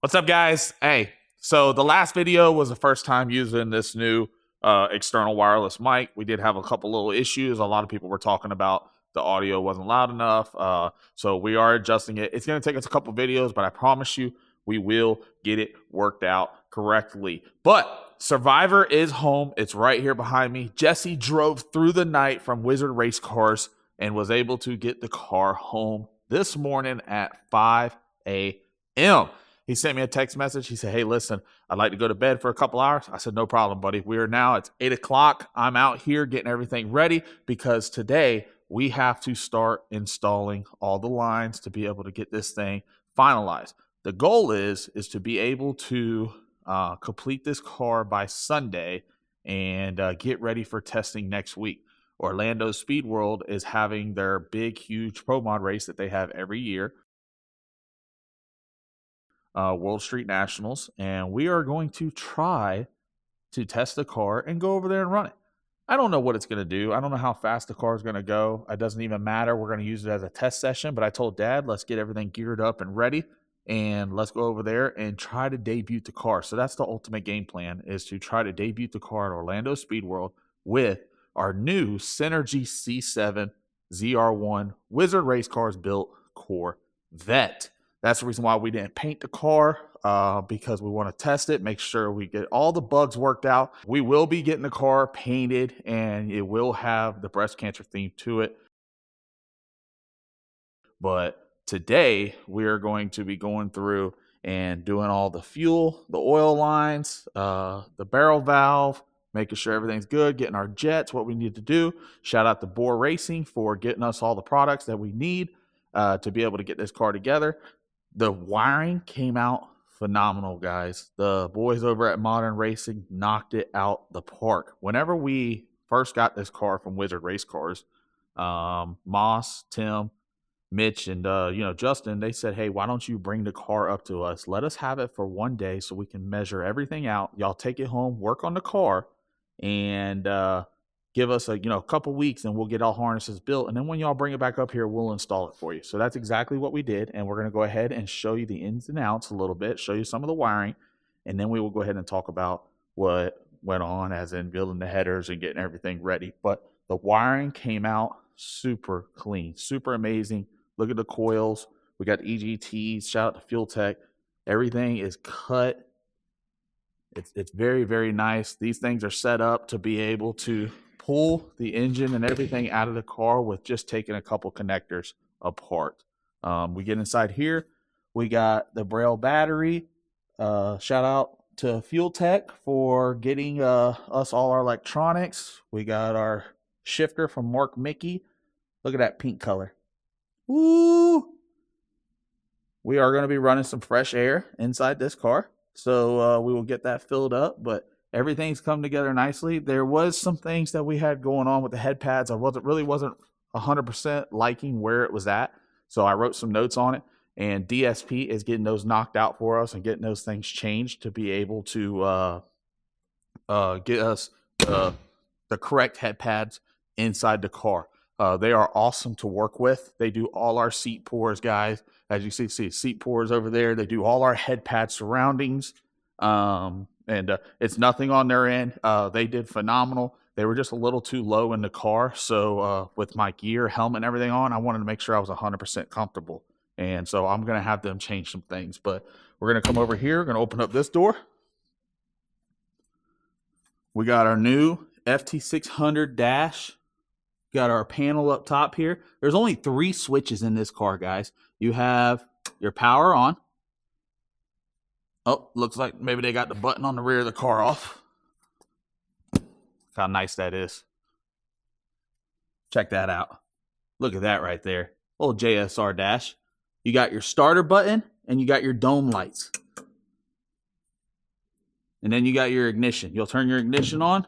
What's up, guys? Hey, so the last video was the first time using this new external wireless mic. We did have a couple little issues. A lot of people were talking about the audio wasn't loud enough. So we are adjusting it. It's going to take us a couple videos, but I promise you we will get it worked out correctly. But Survivor is home. It's right here behind me. Jesse drove through the night from Wizard Race Cars and was able to get the car home this morning at 5 a.m. He sent me a text message. He said, hey, listen, I'd like to go to bed for a couple hours. I said, no problem, buddy. It's 8 o'clock. I'm out here getting everything ready because today we have to start installing all the lines to be able to get this thing finalized. The goal is to be able to complete this car by Sunday and get ready for testing next week. Orlando Speed World is having their big, huge pro mod race that they have every year. World Street Nationals, and we are going to try to test the car and go over there and run it. I don't know what it's going to do. I don't know how fast the car is going to go. It doesn't even matter. We're going to use it as a test session, but I told Dad, let's get everything geared up and ready, and let's go over there and try to debut the car. So that's the ultimate game plan, is to try to debut the car at Orlando Speed World with our new Synergy C7 ZR1 Wizard Race Cars built Corvette. That's the reason why we didn't paint the car, because we want to test it, make sure we get all the bugs worked out. We will be getting the car painted, and it will have the breast cancer theme to it. But today, we are going to be going through and doing all the fuel, the oil lines, the barrel valve, making sure everything's good, getting our jets, what we need to do. Shout out to Boar Racing for getting us all the products that we need to be able to get this car together. The wiring came out phenomenal, guys. The boys over at Modern Racing knocked it out the park. Whenever we first got this car from Wizard Race Cars, Moss, Tim, Mitch, and Justin, they said, hey, why don't you bring the car up to us? Let us have it for one day so we can measure everything out. Y'all take it home, work on the car, and give us a couple weeks, and we'll get all harnesses built. And then when y'all bring it back up here, we'll install it for you. So that's exactly what we did. And we're going to go ahead and show you the ins and outs a little bit, show you some of the wiring. And then we will go ahead and talk about what went on, as in building the headers and getting everything ready. But the wiring came out super clean, super amazing. Look at the coils. We got EGTs. Shout out to Fuel Tech. Everything is cut. It's very, very nice. These things are set up to be able to pull the engine and everything out of the car with just taking a couple connectors apart. We get inside here. We got the Braille battery. Shout out to Fuel Tech for getting us all our electronics. We got our shifter from Mark Mickey. Look at that pink color. Woo! We are going to be running some fresh air inside this car. So we will get that filled up, but everything's come together nicely. There was some things that we had going on with the head pads. I wasn't 100% liking where it was at. So I wrote some notes on it, and DSP is getting those knocked out for us and getting those things changed to be able to get us the correct head pads inside the car. They are awesome to work with. They do all our seat pours, guys. As you see seat pours over there. They do all our head pad surroundings. And it's nothing on their end. They did phenomenal. They were just a little too low in the car. So with my gear, helmet, and everything on, I wanted to make sure I was 100% comfortable. And so I'm going to have them change some things. But we're going to come over here. We're going to open up this door. We got our new FT600 dash. Got our panel up top here. There's only 3 switches in this car, guys. You have your power on. Oh, looks like maybe they got the button on the rear of the car off. Look how nice that is. Check that out. Look at that right there. Old JSR dash. You got your starter button and you got your dome lights. And then you got your ignition. You'll turn your ignition on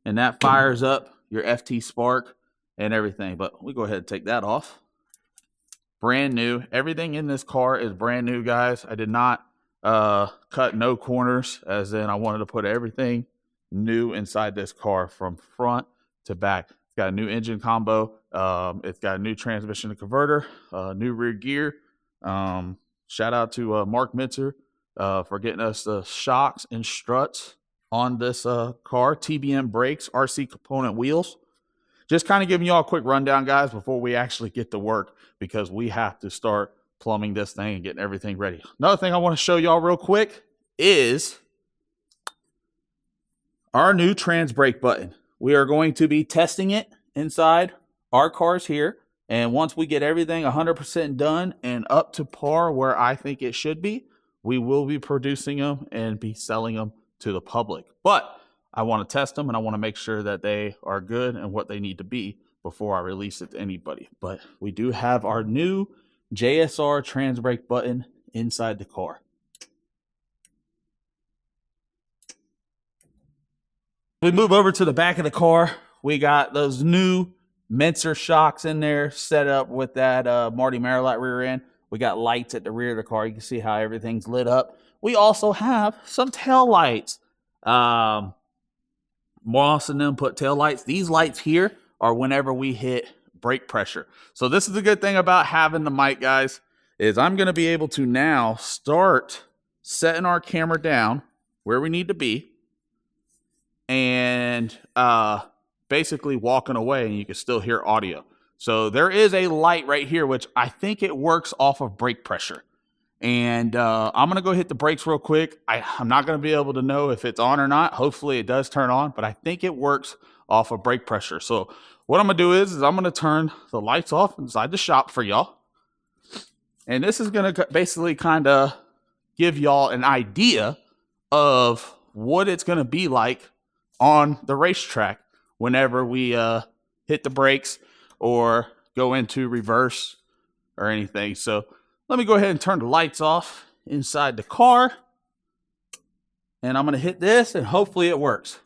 and that fires up your FT Spark and everything. But we go ahead and take that off. Brand new. Everything in this car is brand new, guys. I did not cut no corners, as in I wanted to put everything new inside this car from front to back. It's got a new engine combo. It's got a new transmission and converter, new rear gear. Shout out to Mark Mitzer for getting us the shocks and struts on this car. TBM brakes, RC component wheels. Just kind of giving you all a quick rundown, guys, before we actually get to work, because we have to start plumbing this thing and getting everything ready. Another thing I want to show y'all real quick is our new trans brake button. We are going to be testing it inside our cars here. And once we get everything 100% done and up to par where I think it should be, we will be producing them and be selling them to the public. But I want to test them and I want to make sure that they are good and what they need to be before I release it to anybody. But we do have our new JSR trans brake button inside the car. We move over to the back of the car. We got those new Menser shocks in there set up with that Marty Marilat rear end. We got lights at the rear of the car. You can see how everything's lit up. We also have some tail lights. Moss and them put tail lights. These lights here are whenever we hit brake pressure. So this is the good thing about having the mic, guys, is I'm going to be able to now start setting our camera down where we need to be and basically walking away, and you can still hear audio. So there is a light right here, which I think it works off of brake pressure. And I'm going to go hit the brakes real quick. I'm not going to be able to know if it's on or not. Hopefully it does turn on, but I think it works off of brake pressure. So what I'm going to do is I'm going to turn the lights off inside the shop for y'all. And this is going to basically kind of give y'all an idea of what it's going to be like on the racetrack whenever we hit the brakes or go into reverse or anything. So let me go ahead and turn the lights off inside the car. And I'm going to hit this and hopefully it works.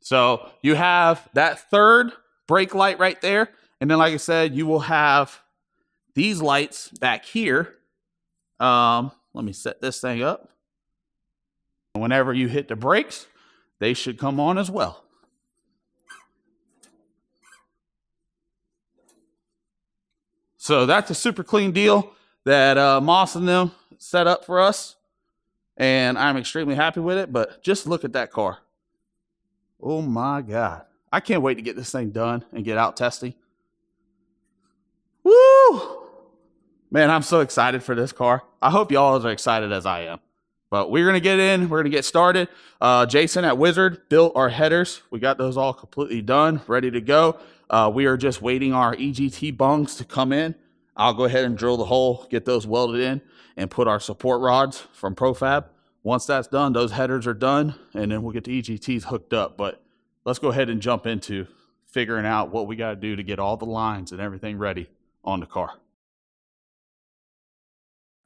So you have that third brake light right there. And then, like I said, you will have these lights back here. Let me set this thing up. Whenever you hit the brakes, they should come on as well. So that's a super clean deal that Moss and them set up for us. And I'm extremely happy with it. But just look at that car. Oh my God. I can't wait to get this thing done and get out testing. Woo! Man, I'm so excited for this car. I hope y'all are excited as I am. But we're going to get in. We're going to get started. Jason at Wizard built our headers. We got those all completely done, ready to go. We are just waiting our EGT bungs to come in. I'll go ahead and drill the hole, get those welded in, and put our support rods from Profab. Once that's done, those headers are done, and then we'll get the EGTs hooked up. But let's go ahead and jump into figuring out what we got to do to get all the lines and everything ready on the car.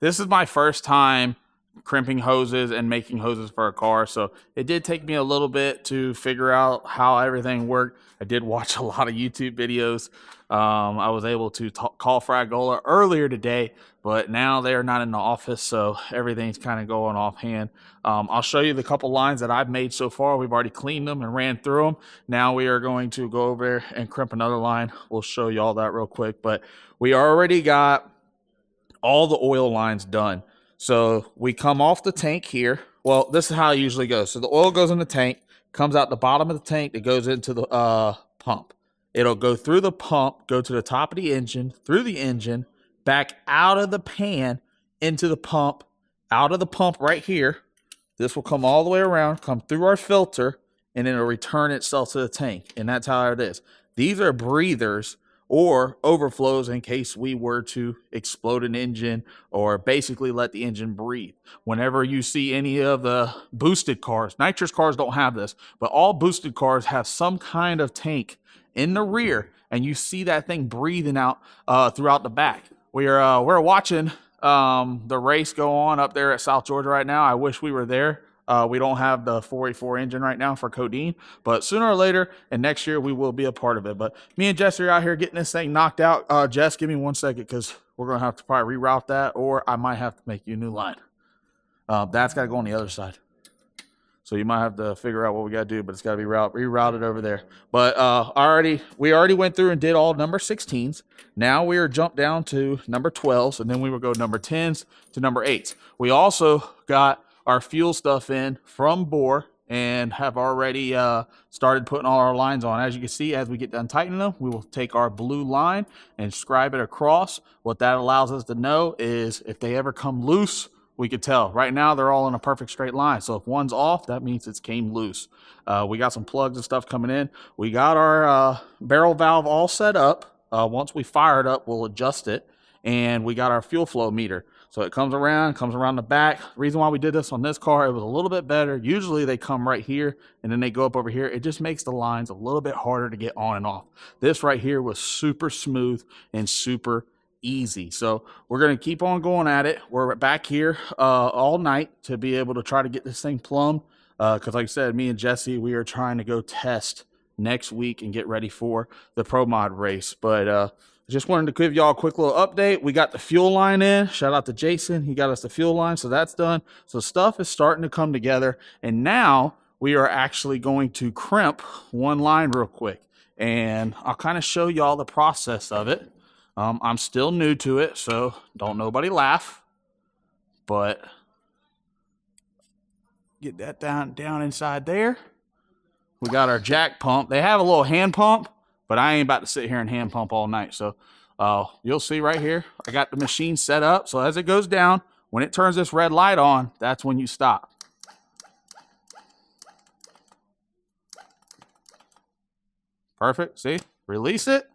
This is my first time crimping hoses and making hoses for a car, so it did take me a little bit to figure out how everything worked. I did watch a lot of YouTube videos. I was able to call Fragola earlier today, but now they are not in the office, so everything's kind of going offhand. I'll show you the couple lines that I've made so far. We've already cleaned them and ran through them. Now we are going to go over and crimp another line. We'll show you all that real quick, but we already got all the oil lines done. So we come off the tank here. Well, this is how it usually goes. So the oil goes in the tank, comes out the bottom of the tank, that goes into the pump. It'll go through the pump, go to the top of the engine, through the engine, back out of the pan, into the pump, out of the pump right here. This will come all the way around, come through our filter, and then it'll return itself to the tank. And that's how it is. These are breathers or overflows in case we were to explode an engine or basically let the engine breathe. Whenever you see any of the boosted cars, nitrous cars don't have this, but all boosted cars have some kind of tank in the rear, and you see that thing breathing out throughout the back. We're watching the race go on up there at South Georgia right now. I wish we were there. We don't have the 484 engine right now for Codeine, but sooner or later, and next year, we will be a part of it. But me and Jess are out here getting this thing knocked out. Jess, give me 1 second, because we're going to have to probably reroute that, or I might have to make you a new line. That's got to go on the other side. So you might have to figure out what we got to do, but it's got to be rerouted over there. But we already went through and did all number 16s. Now we are jumped down to number 12s, and then we will go number 10s to number 8s. We also got our fuel stuff in from bore and have already started putting all our lines on. As you can see, as we get done tightening them, we will take our blue line and scribe it across. What that allows us to know is if they ever come loose, we could tell. Right now, they're all in a perfect straight line. So if one's off, that means it's came loose. We got some plugs and stuff coming in. We got our barrel valve all set up. Once we fire it up, we'll adjust it. And we got our fuel flow meter. So it comes around the back. The reason why we did this on this car, it was a little bit better. Usually they come right here and then they go up over here. It just makes the lines a little bit harder to get on and off. This right here was super smooth and super easy. So we're going to keep on going at it. We're back here all night to be able to try to get this thing plumbed. Because like I said, me and Jesse, we are trying to go test next week and get ready for the Pro Mod race. But just wanted to give y'all a quick little update. We got the fuel line in. Shout out to Jason. He got us the fuel line, so that's done. So stuff is starting to come together. And now we are actually going to crimp one line real quick. And I'll kind of show y'all the process of it. I'm still new to it, so don't nobody laugh. But get that down inside there. We got our jack pump. They have a little hand pump, but I ain't about to sit here and hand pump all night. So you'll see right here, I got the machine set up. So as it goes down, when it turns this red light on, that's when you stop. Perfect. See? Release it.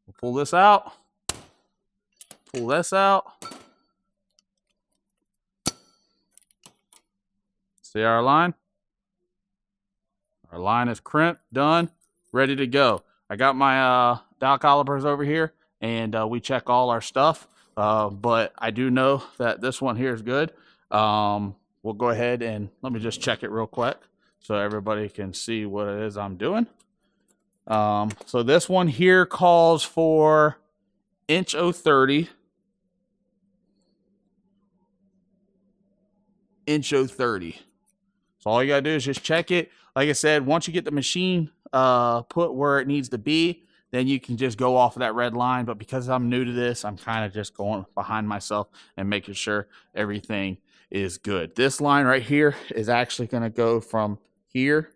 We'll pull this out. Pull this out. See our line? Our line is crimped, done, ready to go. I got my dial calipers over here, and we check all our stuff. But I do know that this one here is good. We'll go ahead and let me just check it real quick so everybody can see what it is I'm doing. So this one here calls for inch 030. Inch 030. So all you gotta do is just check it. Like I said, once you get the machine put where it needs to be, then you can just go off of that red line. But because I'm new to this, I'm kind of just going behind myself and making sure everything is good. This line right here is actually going to go from here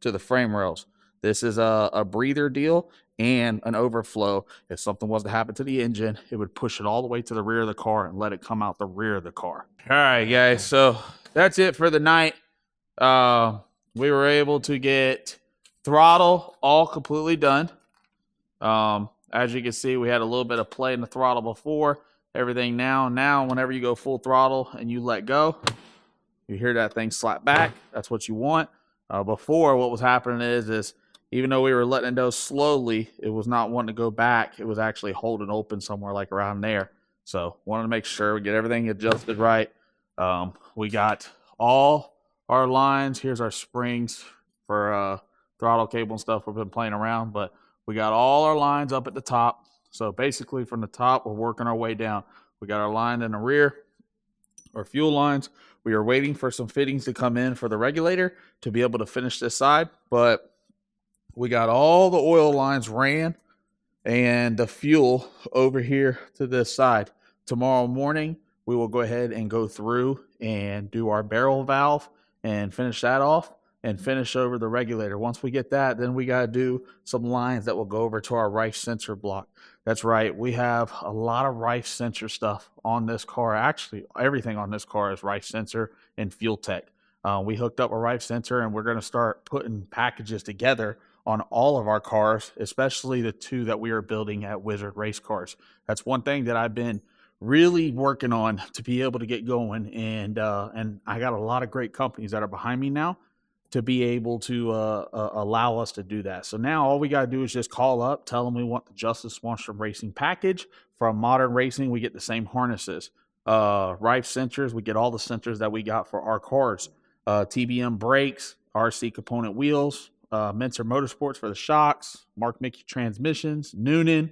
to the frame rails. This is a breather deal and an overflow. If something was to happen to the engine, it would push it all the way to the rear of the car and let it come out the rear of the car. All right, guys, so that's it for the night. We were able to get throttle all completely done. As you can see, we had a little bit of play in the throttle before. Everything now, whenever you go full throttle and you let go, you hear that thing slap back. That's what you want. Before, what was happening is even though we were letting it go slowly, it was not wanting to go back. It was actually holding open somewhere like around there. So wanted to make sure we get everything adjusted right. We got all our lines. Here's our springs for throttle cable and stuff. We've been playing around, but we got all our lines up at the top. So basically from the top, we're working our way down. We got our line in the rear, our fuel lines. We are waiting for some fittings to come in for the regulator to be able to finish this side, but we got all the oil lines ran and the fuel over here to this side. Tomorrow morning, we will go ahead and go through and do our barrel valve and finish that off and finish over the regulator. Once we get that, then we got to do some lines that will go over to our Rife sensor block. That's right. We have a lot of Rife sensor stuff on this car. Actually, everything on this car is Rife sensor and fuel tech. We hooked up a Rife sensor and we're going to start putting packages together on all of our cars, especially the two that we are building at Wizard Race Cars. That's one thing that I've been really working on to be able to get going. And I got a lot of great companies that are behind me now to be able to allow us to do that. So now all we got to do is just call up, tell them we want the Justice Swanstrom Racing package. From Modern Racing, we get the same harnesses. Rife sensors, we get all the sensors that we got for our cars. TBM brakes, RC component wheels, Mentor Motorsports for the shocks, Mark Mickey transmissions, Noonan,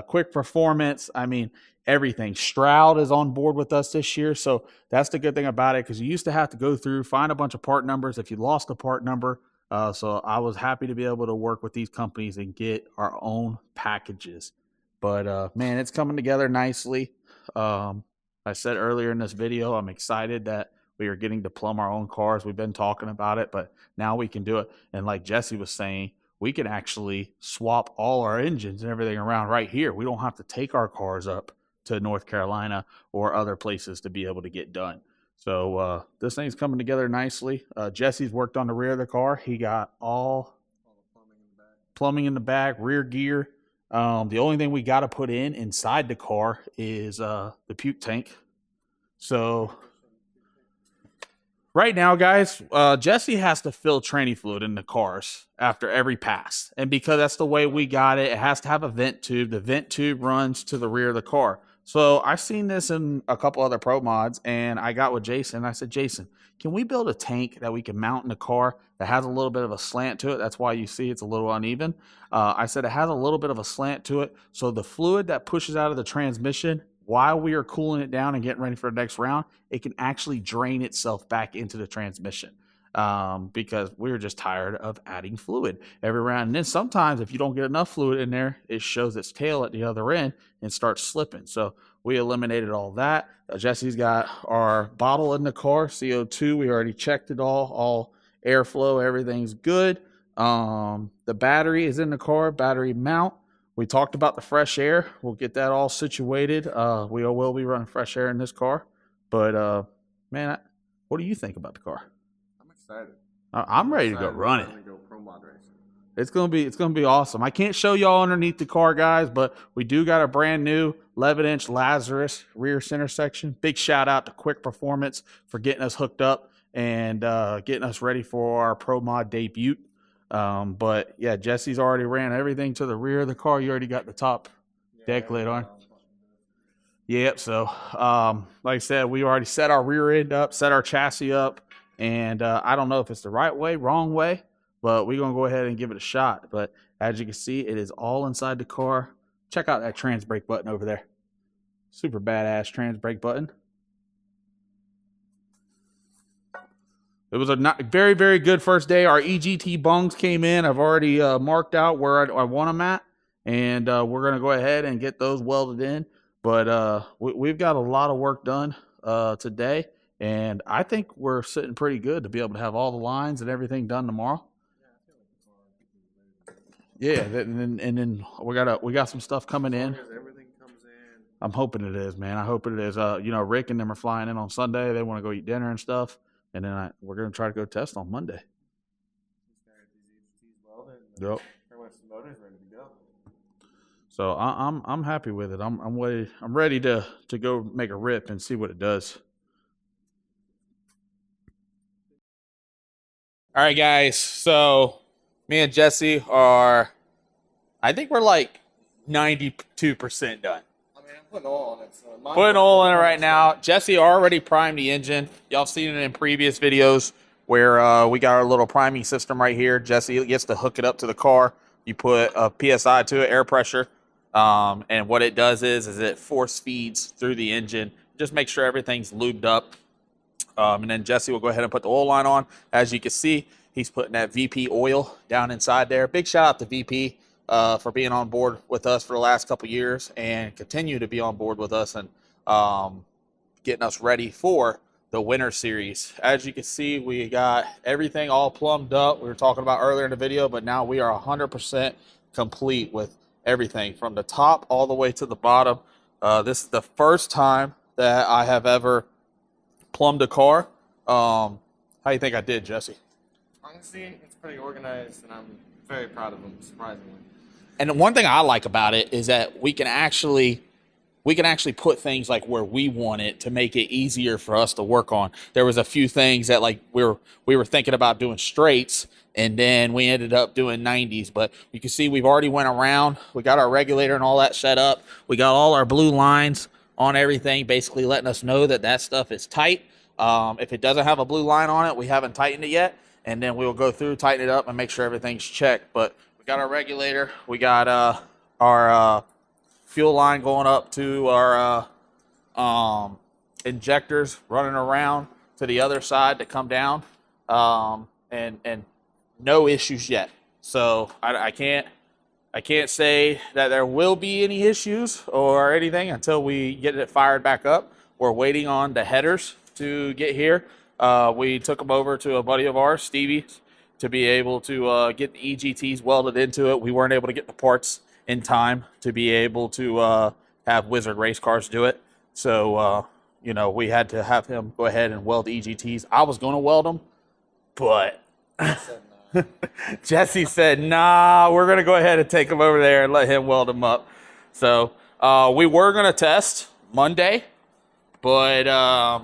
Quick Performance. I mean, everything. Stroud is on board with us this year. So that's the good thing about it, because you used to have to go through, find a bunch of part numbers if you lost a part number. So I was happy to be able to work with these companies and get our own packages. But man, it's coming together nicely. I said earlier in this video, I'm excited that we are getting to plumb our own cars. We've been talking about it, but now we can do it. And like Jesse was saying, we can actually swap all our engines and everything around right here. We don't have to take our cars up to North Carolina or other places to be able to get done. So this thing's coming together nicely. Jesse's worked on the rear of the car. He got all plumbing in the back, rear gear. The only thing we got to put in inside the car is the puke tank. So right now, guys, Jesse has to fill tranny fluid in the cars after every pass. And because that's the way we got it, it has to have a vent tube. The vent tube runs to the rear of the car. So I've seen this in a couple other pro mods, and I got with Jason. I said, Jason, can we build a tank that we can mount in the car that has a little bit of a slant to it? That's why you see it's a little uneven. I said it has a little bit of a slant to it. So the fluid that pushes out of the transmission while we are cooling it down and getting ready for the next round, it can actually drain itself back into the transmission. Because we're just tired of adding fluid every round. And then sometimes if you don't get enough fluid in there, it shows its tail at the other end and starts slipping. So we eliminated all that. Jesse's got our bottle in the car, CO2. We already checked it all airflow, everything's good. The battery is in the car, battery mount. We talked about the fresh air. We'll get that all situated. We will be running fresh air in this car. But man, what do you think about the car? Excited. I'm ready to go run it. It's gonna be awesome. I can't show y'all underneath the car, guys, but we do got a brand new 11-inch Lazarus rear center section. Big shout out to Quick Performance for getting us hooked up and getting us ready for our pro mod debut. But yeah, Jesse's already ran everything to the rear of the car. You already got the top deck lid on. Yep. So like I said, we already set our rear end up, set our chassis up. And I don't know if it's the right way, wrong way, but we're going to go ahead and give it a shot. But as you can see, it is all inside the car. Check out that trans brake button over there. Super badass trans brake button. It was a very, very good first day. Our EGT bungs came in. I've already marked out where I want them at. And we're going to go ahead and get those welded in. But we've got a lot of work done today. And I think we're sitting pretty good to be able to have all the lines and everything done tomorrow. Yeah, and then we got some stuff coming in. Everything comes in. I'm hoping it is, man. I hope it is. Rick and them are flying in on Sunday. They want to go eat dinner and stuff, and then we're gonna try to go test on Monday. Yep. So I'm happy with it. I'm ready to go make a rip and see what it does. All right, guys. So me and Jesse I think we're like 92% done. I mean, I'm putting oil on it. So putting oil in it right now. Jesse already primed the engine. Y'all seen it in previous videos where we got our little priming system right here. Jesse gets to hook it up to the car. You put a PSI to it, air pressure. And what it does is it force feeds through the engine. Just make sure everything's lubed up. And then Jesse will go ahead and put the oil line on. As you can see, he's putting that VP oil down inside there. Big shout out to VP for being on board with us for the last couple years and continue to be on board with us and getting us ready for the Winter Series. As you can see, we got everything all plumbed up. We were talking about earlier in the video, but now we are 100% complete with everything from the top all the way to the bottom. This is the first time that I have ever plumbed a car. How do you think I did, Jesse? Honestly, it's pretty organized, and I'm very proud of them, surprisingly. And one thing I like about it is that we can actually put things like where we want it to make it easier for us to work on. There was a few things that like we were thinking about doing straights, and then we ended up doing 90s. But you can see we've already went around. We got our regulator and all that set up. We got all our blue lines on everything, basically letting us know that stuff is tight. If it doesn't have a blue line on it, we haven't tightened it yet. And then we'll go through, tighten it up, and make sure everything's checked. But we got our regulator. We got our fuel line going up to our injectors running around to the other side to come down, and no issues yet. So I can't say that there will be any issues or anything until we get it fired back up. We're waiting on the headers to get here. We took them over to a buddy of ours, Stevie, to be able to get the EGTs welded into it. We weren't able to get the parts in time to be able to have Wizard race cars do it. So, we had to have him go ahead and weld the EGTs. I was going to weld them, but Jesse said, nah, we're going to go ahead and take him over there and let him weld them up. So we were going to test Monday, but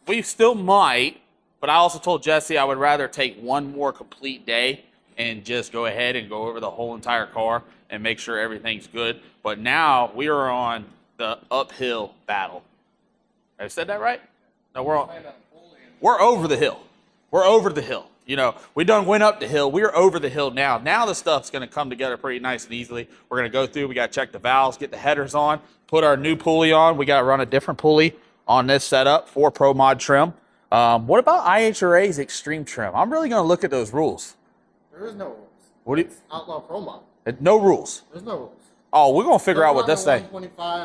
we still might. But I also told Jesse I would rather take one more complete day and just go ahead and go over the whole entire car and make sure everything's good. But now we are on the uphill battle. Have I said that right? No, we're over the hill. We're over the hill. We done went up the hill. We're over the hill now. Now the stuff's going to come together pretty nice and easily. We're going to go through. We got to check the valves, get the headers on, put our new pulley on. We got to run a different pulley on this setup for Pro Mod trim. What about IHRA's extreme trim? I'm really going to look at those rules. There is no rules. What do you? It's Outlaw Pro Mod. No rules. There's no rules. Oh, we're going to figure out what this thing.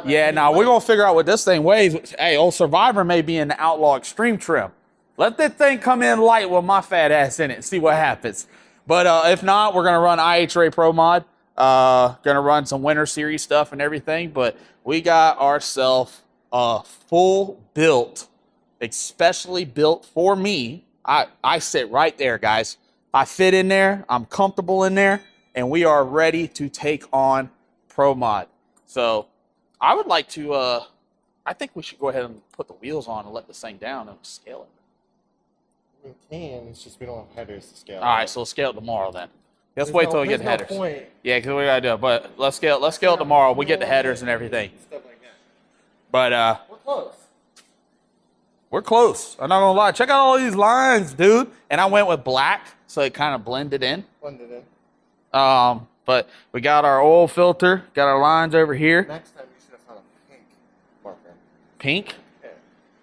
Yeah, now we're going to figure out what this thing weighs. Hey, old Survivor may be in the Outlaw Extreme trim. Let that thing come in light with my fat ass in it and see what happens. But if not, we're going to run IHRA Pro Mod. Going to run some Winter Series stuff and everything. But we got ourselves a full built, especially built for me. I sit right there, guys. I fit in there. I'm comfortable in there. And we are ready to take on Pro Mod. So I would like to, I think we should go ahead and put the wheels on and let this thing down and scale it. We can, it's just we don't have headers to scale. All right, so we'll scale it tomorrow then. Let's wait till we get headers. Point. Yeah, because we gotta do it. But let's scale it tomorrow. We get the headers and everything. Stuff like that. But we're close. We're close. I'm not gonna lie. Check out all these lines, dude. And I went with black, so it kind of blended in. But we got our oil filter, got our lines over here. Next time you should have found a pink marker. Pink? Yeah.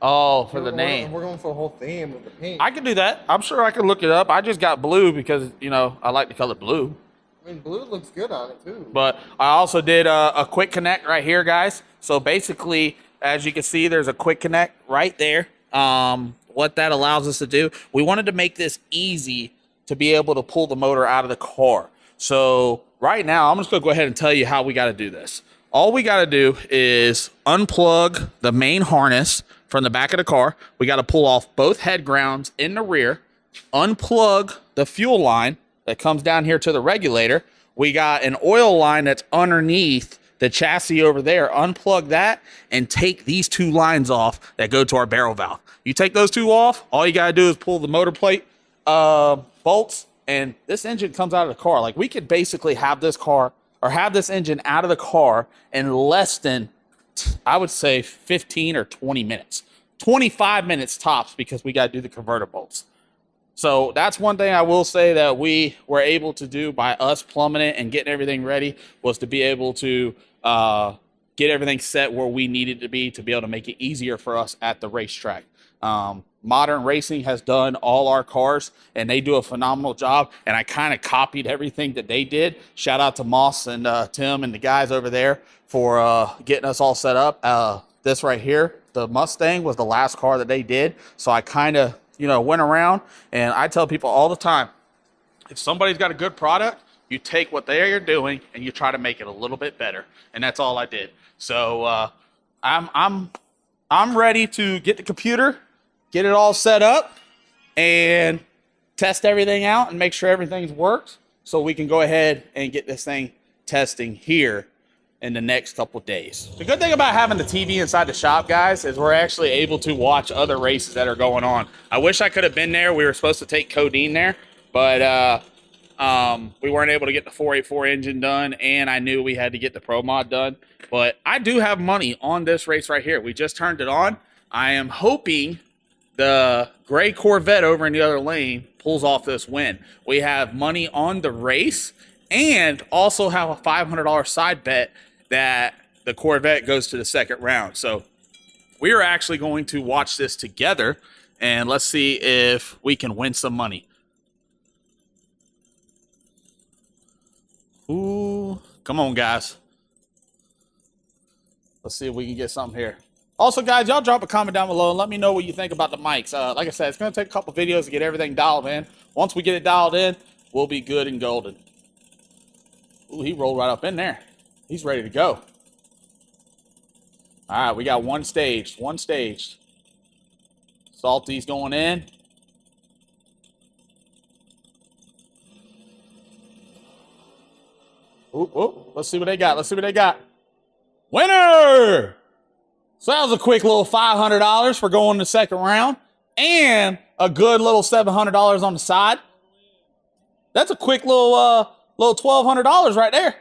Oh, for the name. We're going for a whole theme with the pink. I can do that. I'm sure I can look it up. I just got blue because, I like the color blue. I mean, blue looks good on it, too. But I also did a quick connect right here, guys. So basically, as you can see, there's a quick connect right there. What that allows us to do, we wanted to make this easy to be able to pull the motor out of the car. So right now, I'm just going to go ahead and tell you how we got to do this. All we got to do is unplug the main harness from the back of the car. We got to pull off both head grounds in the rear, unplug the fuel line that comes down here to the regulator. We got an oil line that's underneath the chassis over there. Unplug that and take these two lines off that go to our barrel valve. You take those two off, all you got to do is pull the motor plate bolts, and this engine comes out of the car. Like, we could basically have this car or have this engine out of the car in less than, I would say, 15 or 20 minutes. 25 minutes tops, because we got to do the converter bolts. So that's one thing I will say that we were able to do by us plumbing it and getting everything ready, was to be able to get everything set where we needed to be able to make it easier for us at the racetrack. Modern Racing has done all our cars, and they do a phenomenal job, and I kind of copied everything that they did. Shout out to Moss and Tim and the guys over there for getting us all set up. This right here, the Mustang, was the last car that they did, so I kind of went around, and I tell people all the time, if somebody's got a good product, you take what they're doing and you try to make it a little bit better, and that's all I did. So I'm ready to get the computer, get it all set up, and test everything out and make sure everything works, so we can go ahead and get this thing testing here in the next couple days. The good thing about having the TV inside the shop, guys, is we're actually able to watch other races that are going on. I wish I could have been there. We were supposed to take Codeine there, but we weren't able to get the 484 engine done, and I knew we had to get the Pro Mod done. But I do have money on this race right here. We just turned it on. I am hoping the gray Corvette over in the other lane pulls off this win. We have money on the race, and also have a $500 side bet that the Corvette goes to the second round. So we are actually going to watch this together, and let's see if we can win some money. Ooh, come on, guys. Let's see if we can get something here. Also, guys, y'all drop a comment down below and let me know what you think about the mics. Like I said, it's going to take a couple videos to get everything dialed in. Once we get it dialed in, we'll be good and golden. Ooh, he rolled right up in there. He's ready to go. All right, we got one stage. Salty's going in. Ooh, let's see what they got. Winner! So that was a quick little $500 for going to the second round, and a good little $700 on the side. That's a quick little $1,200 right there.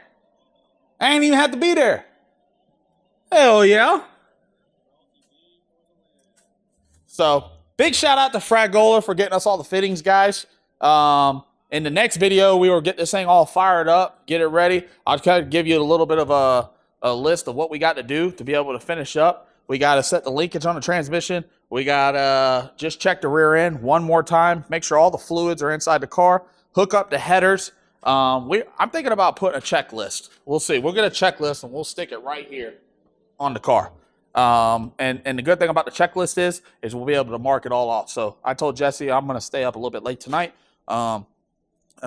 I ain't even have to be there. Hell yeah. So big shout out to Fragola for getting us all the fittings, guys. In the next video, we will get this thing all fired up, get it ready. I'll kind of give you a little bit of a list of what we got to do to be able to finish up. We got to set the linkage on the transmission. We got to just check the rear end one more time, make sure all the fluids are inside the car, hook up the headers. I'm thinking about putting a checklist. We'll see. We'll get a checklist and we'll stick it right here on the car. And the good thing about the checklist is we'll be able to mark it all off. So I told Jesse I'm going to stay up a little bit late tonight. And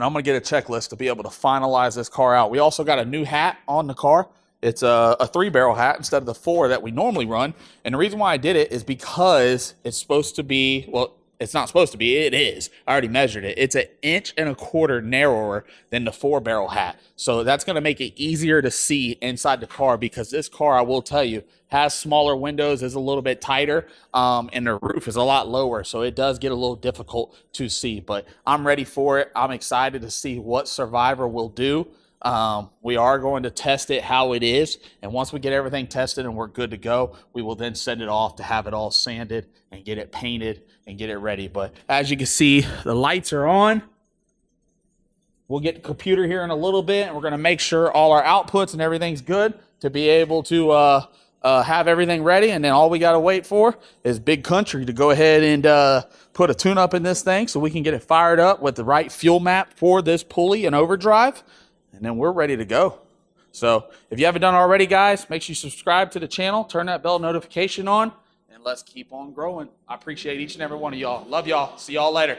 I'm going to get a checklist to be able to finalize this car out. We also got a new hat on the car. It's a 3-barrel hat instead of the 4 that we normally run. And the reason why I did it is because it's supposed to be, well, it's not supposed to be, it is. I already measured it. It's 1.25 inches narrower than the 4-barrel hat. So that's going to make it easier to see inside the car, because this car, I will tell you, has smaller windows, is a little bit tighter, and the roof is a lot lower. So it does get a little difficult to see, but I'm ready for it. I'm excited to see what Survivor will do. We are going to test it how it is, and once we get everything tested and we're good to go, we will then send it off to have it all sanded and get it painted and get it ready. But as you can see, the lights are on. We'll get the computer here in a little bit, and we're going to make sure all our outputs and everything's good to be able to have everything ready. And then all we got to wait for is Big Country to go ahead and put a tune-up in this thing so we can get it fired up with the right fuel map for this pulley and overdrive. And then we're ready to go. So if you haven't done already, guys, make sure you subscribe to the channel, turn that bell notification on, and let's keep on growing. I appreciate each and every one of y'all. Love y'all. See y'all later.